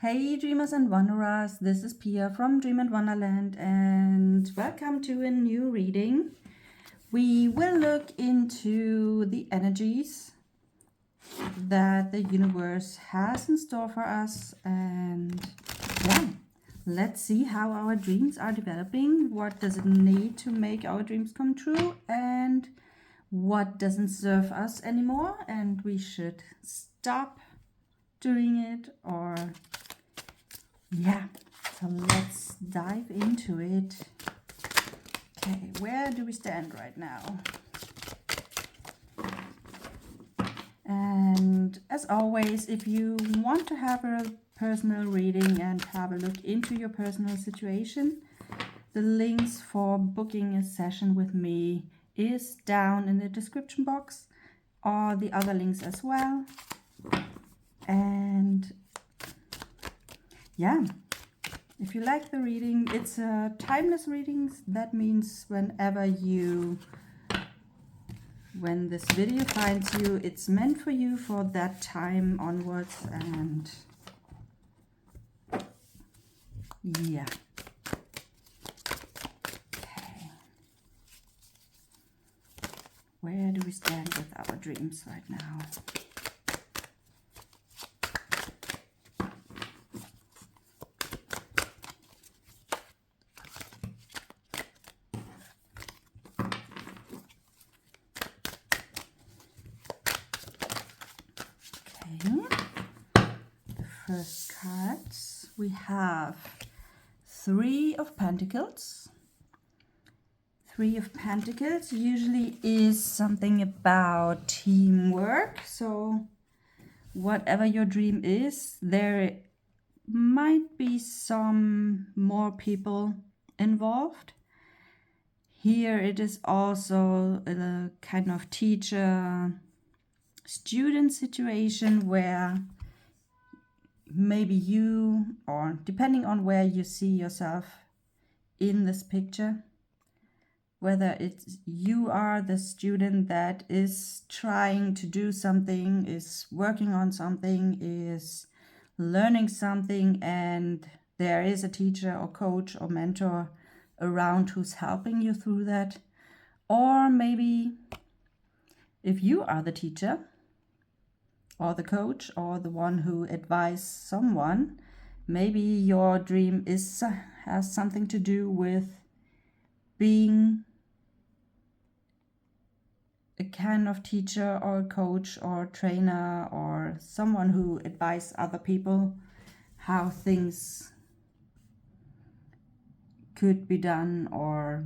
Hey dreamers and wanderers, this is Pia from Dream and Wanderland and welcome to a new reading. We will look into the energies that the universe has in store for us and let's see how our dreams are developing. What does it need to make our dreams come true and what doesn't serve us anymore and we should stop doing it or so let's dive into it. Okay, where do we stand right now? And as always, if you want to have a personal reading and have a look into your personal situation, the links for booking a session with me is down in the description box, or the other links as well. And yeah, if you like the reading, it's a timeless reading. That means when this video finds you, it's meant for you for that time onwards. And yeah. Okay. Where do we stand with our dreams right now? First cards, we have Three of Pentacles. Three of Pentacles usually is something about teamwork. So whatever your dream is, there might be some more people involved. Here it is also a kind of teacher-student situation where maybe you, or depending on where you see yourself in this picture, whether it's you are the student that is trying to do something, is working on something, is learning something, and there is a teacher or coach or mentor around who's helping you through that. Or maybe if you are the teacher or the coach or the one who advises someone, maybe your dream has something to do with being a kind of teacher or coach or trainer or someone who advises other people how things could be done or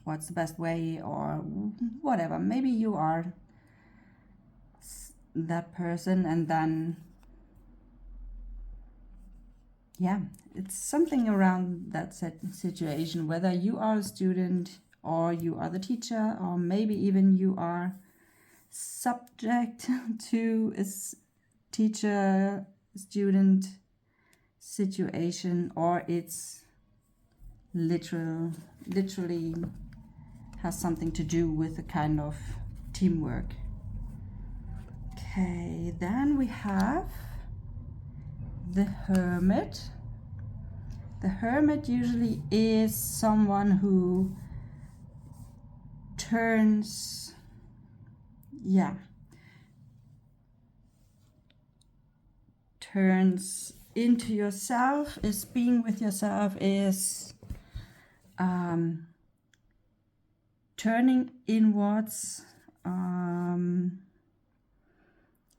what's the best way or whatever. Maybe you are that person, and then it's something around that situation, whether you are a student or you are the teacher, or maybe even you are subject to a teacher student situation, or it's literally has something to do with a kind of teamwork. Okay, then we have the Hermit. The Hermit usually is someone who turns into yourself, is being with yourself, is turning inwards,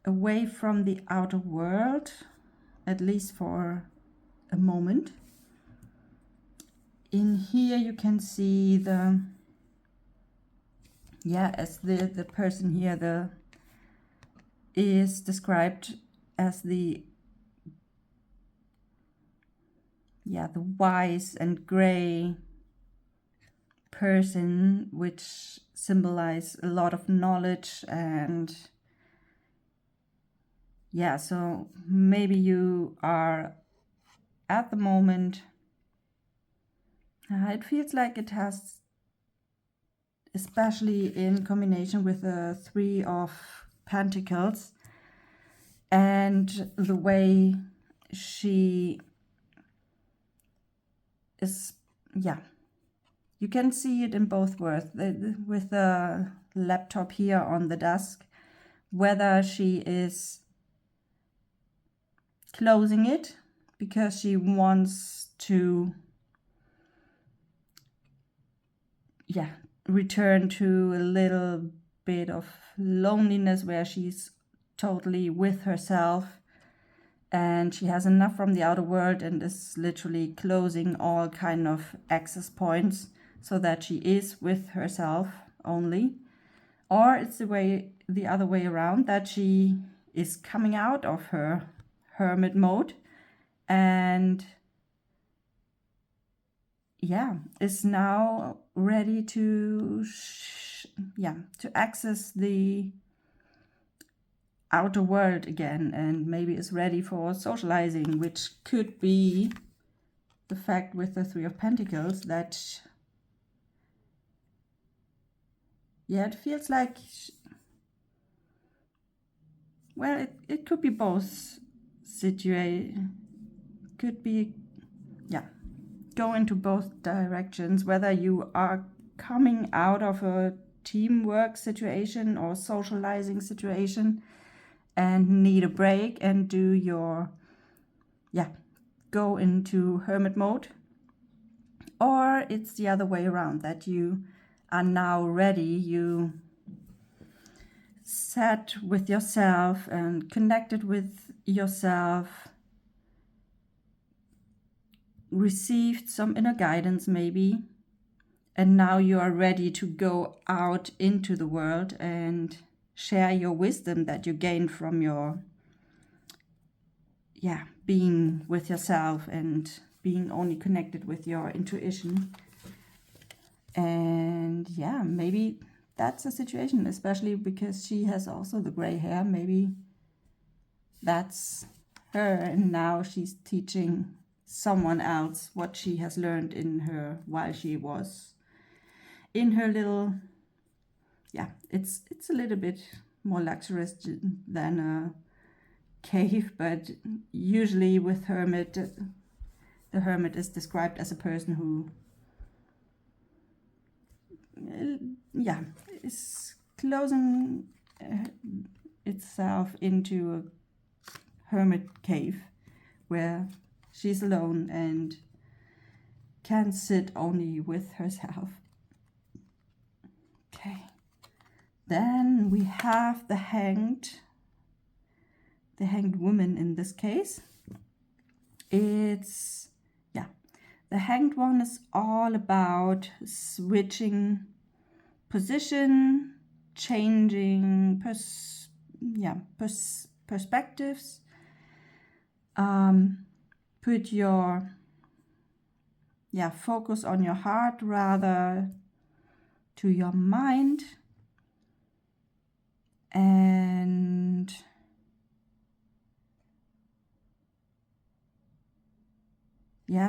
away from the outer world, at least for a moment. In here you can see the person here is described as the wise and gray person, which symbolize a lot of knowledge. And so maybe you are at the moment, it feels like it has, especially in combination with the Three of Pentacles and the way she is, yeah, you can see it in both words with the laptop here on the desk, whether she is closing it because she wants to, yeah, return to a little bit of loneliness where she's totally with herself and she has enough from the outer world and is literally closing all kind of access points so that she is with herself only. Or it's the other way around, that she is coming out of her hermit mode and is now ready to access the outer world again, and maybe is ready for socializing, which could be the fact with the Three of Pentacles that it feels like, well, it could be both could be, go into both directions, whether you are coming out of a teamwork situation or socializing situation and need a break and do your, go into hermit mode. Or it's the other way around, that you are now ready, you sat with yourself and connected with yourself, received some inner guidance maybe, and now you are ready to go out into the world and share your wisdom that you gained from your being with yourself and being only connected with your intuition. And maybe that's a situation, especially because she has also the gray hair. Maybe that's her, and now she's teaching someone else what she has learned in her while she was in her little, it's a little bit more luxurious than a cave, but usually with hermit, the hermit is described as a person who is closing itself into a hermit cave where she's alone and can sit only with herself. Okay, then we have the hanged woman in this case. It's, the hanged one is all about switching position, changing perspectives. Put your focus on your heart rather to your mind, and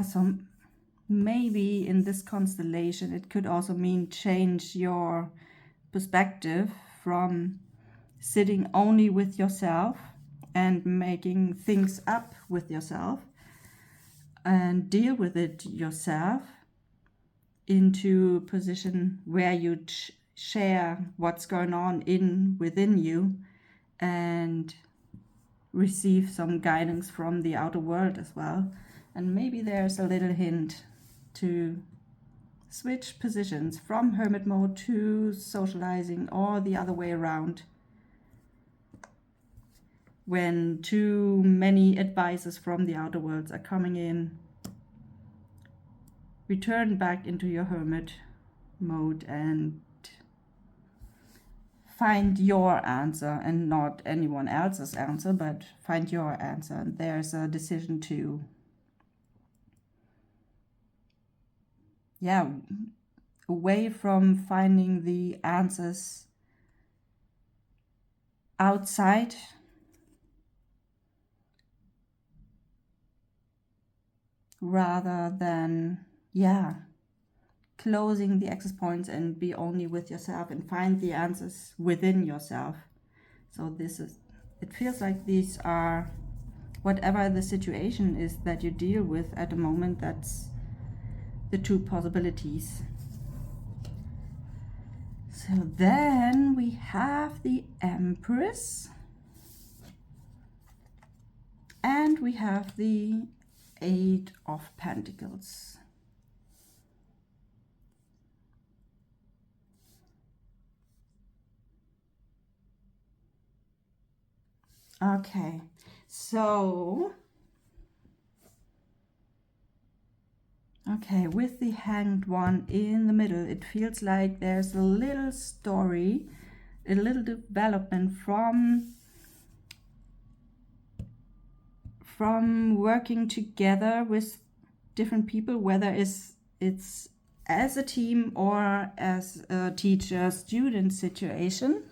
so maybe in this constellation it could also mean change your perspective from sitting only with yourself and making things up with yourself and deal with it yourself, into a position where you share what's going on within you and receive some guidance from the outer world as well. And maybe there's a little hint to switch positions from hermit mode to socializing, or the other way around. When too many advices from the outer worlds are coming in, return back into your hermit mode and find your answer, and not anyone else's answer, but find your answer. And there's a decision to away from finding the answers outside, rather than closing the access points and be only with yourself and find the answers within yourself. So it feels like these are whatever the situation is that you deal with at the moment. That's the two possibilities. So then we have the Empress, and we have the Eight of Pentacles. Okay, so with the Hanged One in the middle, it feels like there's a little story, a little development from working together with different people, whether it's as a team or as a teacher-student situation.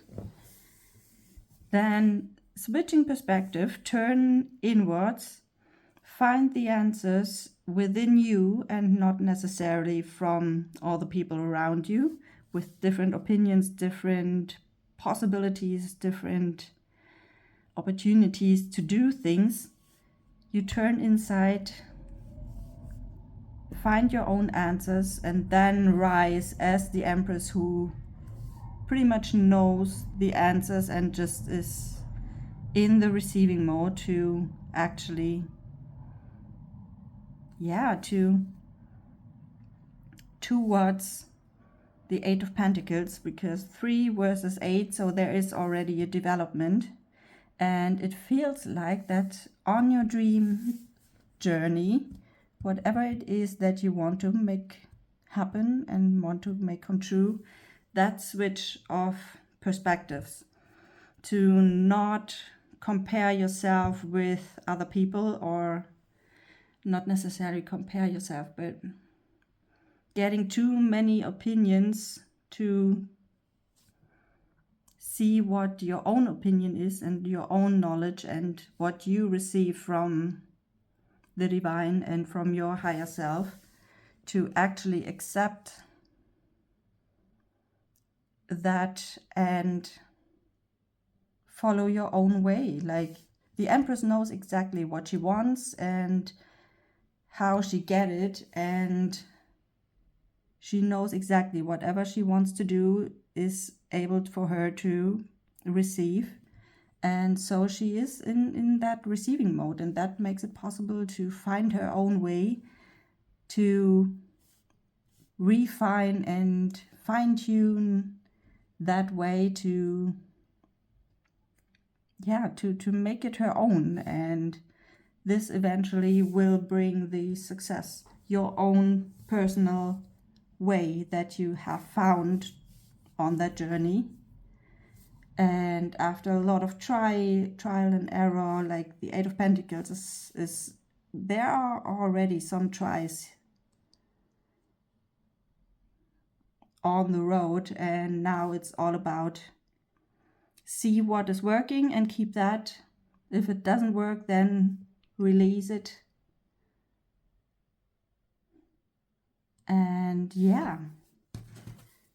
Then switching perspective, turn inwards, find the answers within you and not necessarily from all the people around you, with different opinions, different possibilities, different opportunities to do things. You turn inside, find your own answers, and then rise as the Empress, who pretty much knows the answers and just is in the receiving mode to actually, towards the Eight of Pentacles, because 3 versus 8, so there is already a development. And it feels like that on your dream journey, whatever it is that you want to make happen and want to make come true, that switch of perspectives, to not compare yourself with other people, or not necessarily compare yourself, but getting too many opinions to see what your own opinion is and your own knowledge and what you receive from the divine and from your higher self, to actually accept that and follow your own way. Like, the Empress knows exactly what she wants and how she get it, and she knows exactly whatever she wants to do is able for her to receive. And so she is in that receiving mode, and that makes it possible to find her own way, to refine and fine-tune that way, to make it her own. And this eventually will bring the success, your own personal way that you have found on that journey. And after a lot of trial and error, like the Eight of Pentacles is there are already some tries on the road, and now it's all about see what is working and keep that. If it doesn't work, then release it. And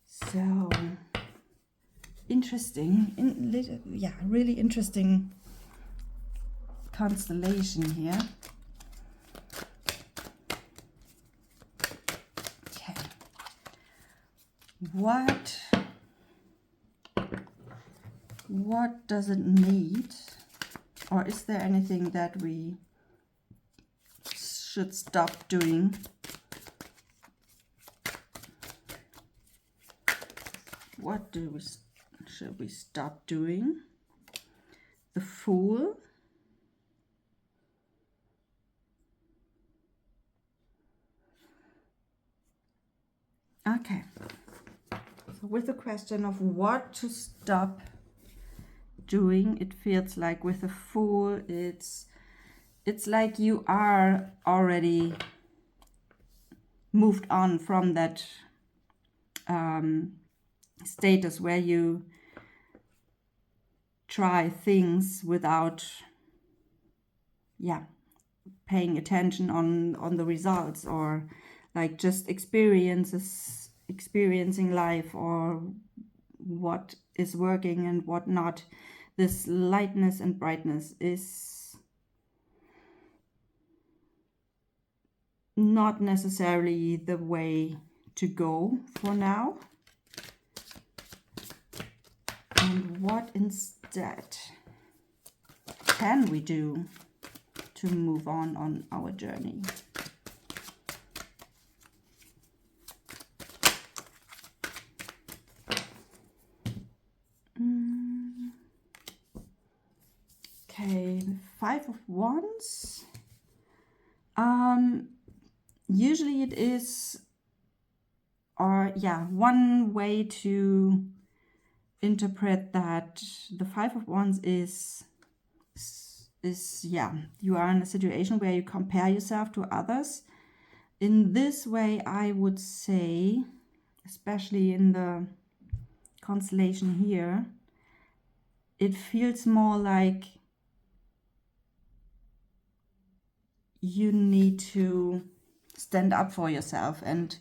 so interesting, really interesting constellation here. Okay, what does it need, or is there anything that we should stop doing? What should we stop doing? The Fool. Okay. So with the question of what to stop doing, it feels like with the Fool, it's like you are already moved on from that status where you try things without paying attention on the results, or like just experiencing life, or what is working and what not. This lightness and brightness is not necessarily the way to go for now. And what instead can we do to move on our journey? Okay, 5 of Wands. Usually it is, one way to interpret that the 5 of Wands is you are in a situation where you compare yourself to others. In this way, I would say, especially in the constellation here, it feels more like you need to stand up for yourself and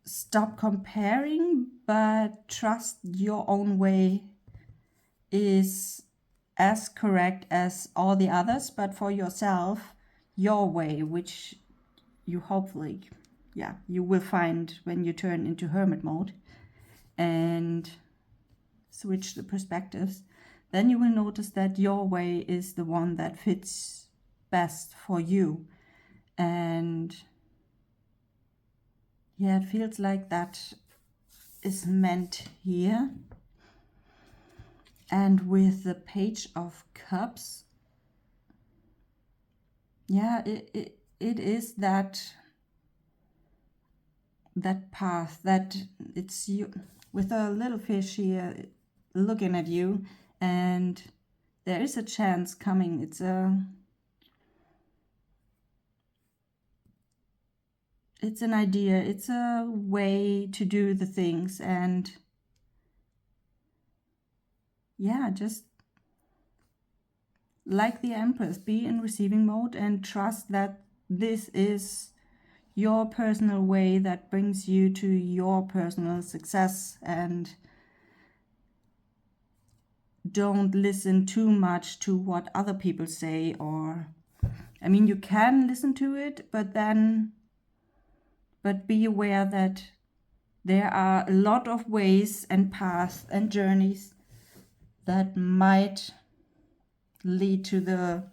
stop comparing, but trust your own way is as correct as all the others, but for yourself, your way, which you hopefully, you will find when you turn into hermit mode and switch the perspectives. Then you will notice that your way is the one that fits best for you. And yeah, it feels like that is meant here. And with the Page of Cups, yeah, it is that path, that it's you with a little fish here looking at you, and there is a chance coming. It's an idea, it's a way to do the things, and yeah, just like the Empress, be in receiving mode and trust that this is your personal way that brings you to your personal success, and don't listen too much to what other people say. Or, I mean, you can listen to it, but be aware that there are a lot of ways and paths and journeys that might lead to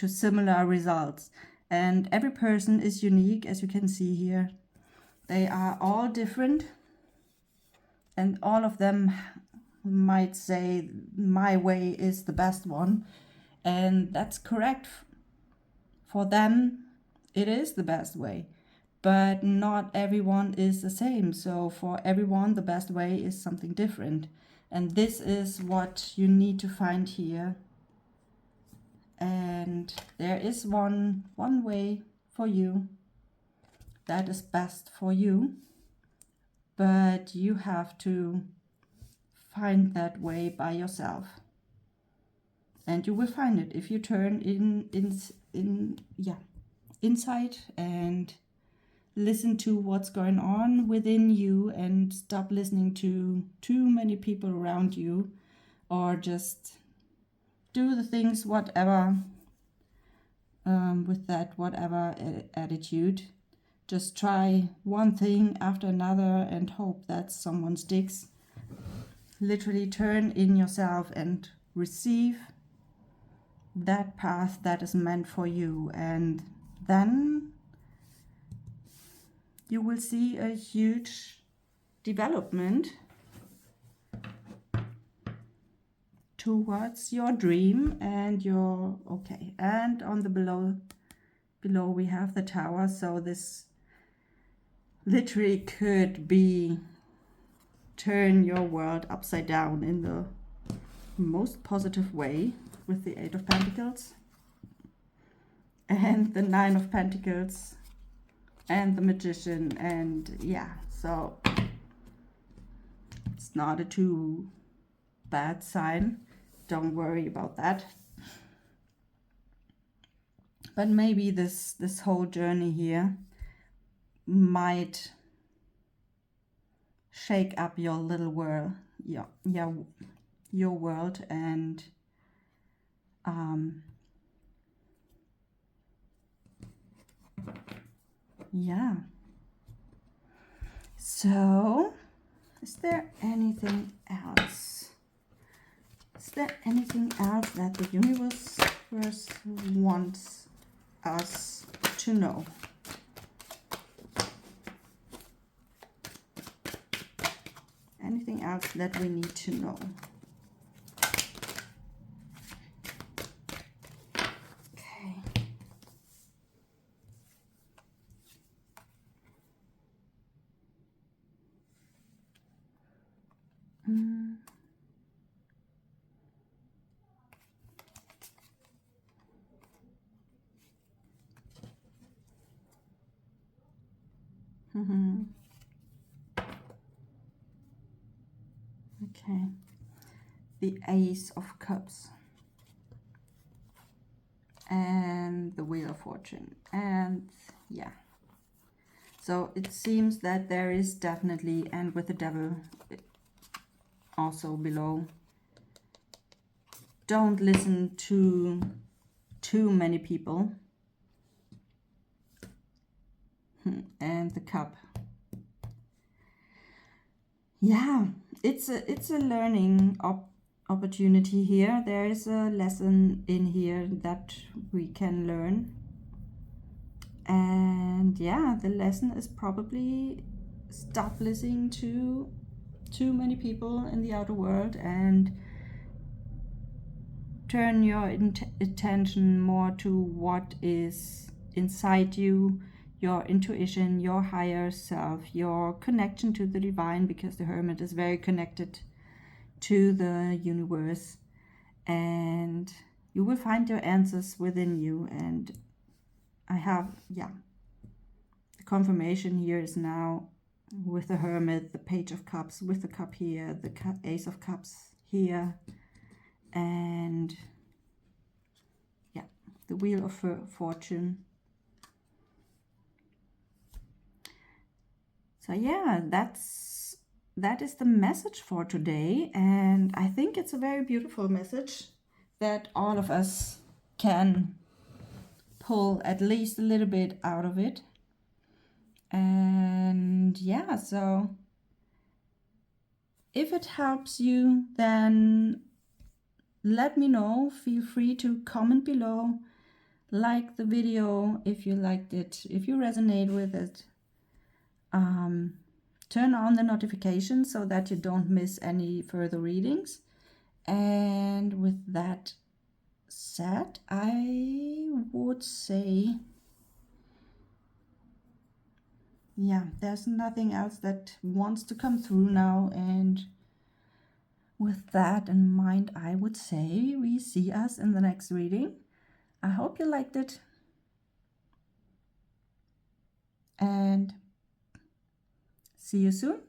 similar results. And every person is unique, as you can see here. They are all different, and all of them might say my way is the best one, and that's correct. For them, it is the best way, but not everyone is the same. So for everyone, the best way is something different, and this is what you need to find here. And there is one way for you that is best for you, but you have to find that way by yourself. And you will find it if you turn inside and listen to what's going on within you, and stop listening to too many people around you, or just do the things whatever with that whatever attitude. Just try one thing after another and hope that someone sticks. Literally turn in yourself and receive that path that is meant for you, and then you will see a huge development towards your dream and your and on the below we have the Tower. So this literally could be turn your world upside down in the most positive way, with the 8 of Pentacles and the 9 of Pentacles and the Magician. And so it's not a too bad sign, don't worry about that. But maybe this whole journey here might shake up your little world, your world, and Yeah. So, is there anything else? Is there anything else that the universe wants us to know? Anything else that we need to know? Okay. Mm-hmm. Okay. The Ace of Cups. And the Wheel of Fortune. And yeah. So it seems that there is definitely, and with the Devil also below, don't listen to too many people. And the Cup. Yeah, it's a learning opportunity here. There is a lesson in here that we can learn. And yeah, the lesson is probably stop listening to too many people in the outer world and turn your attention more to what is inside you, your intuition, your higher self, your connection to the divine, because the Hermit is very connected to the universe, and you will find your answers within you. And I have, yeah, the confirmation here is now with the Hermit, the Page of Cups, with the Cup here, the Ace of Cups here, and yeah, the Wheel of Fortune. So yeah, that is the message for today, and I think it's a very beautiful message that all of us can pull at least a little bit out of it. And yeah, so if it helps you, then let me know. Feel free to comment below, like the video if you liked it, if you resonate with it. Turn on the notifications so that you don't miss any further readings. And with that said, I would say, yeah, there's nothing else that wants to come through now. And with that in mind, I would say we see us in the next reading. I hope you liked it. And see you soon.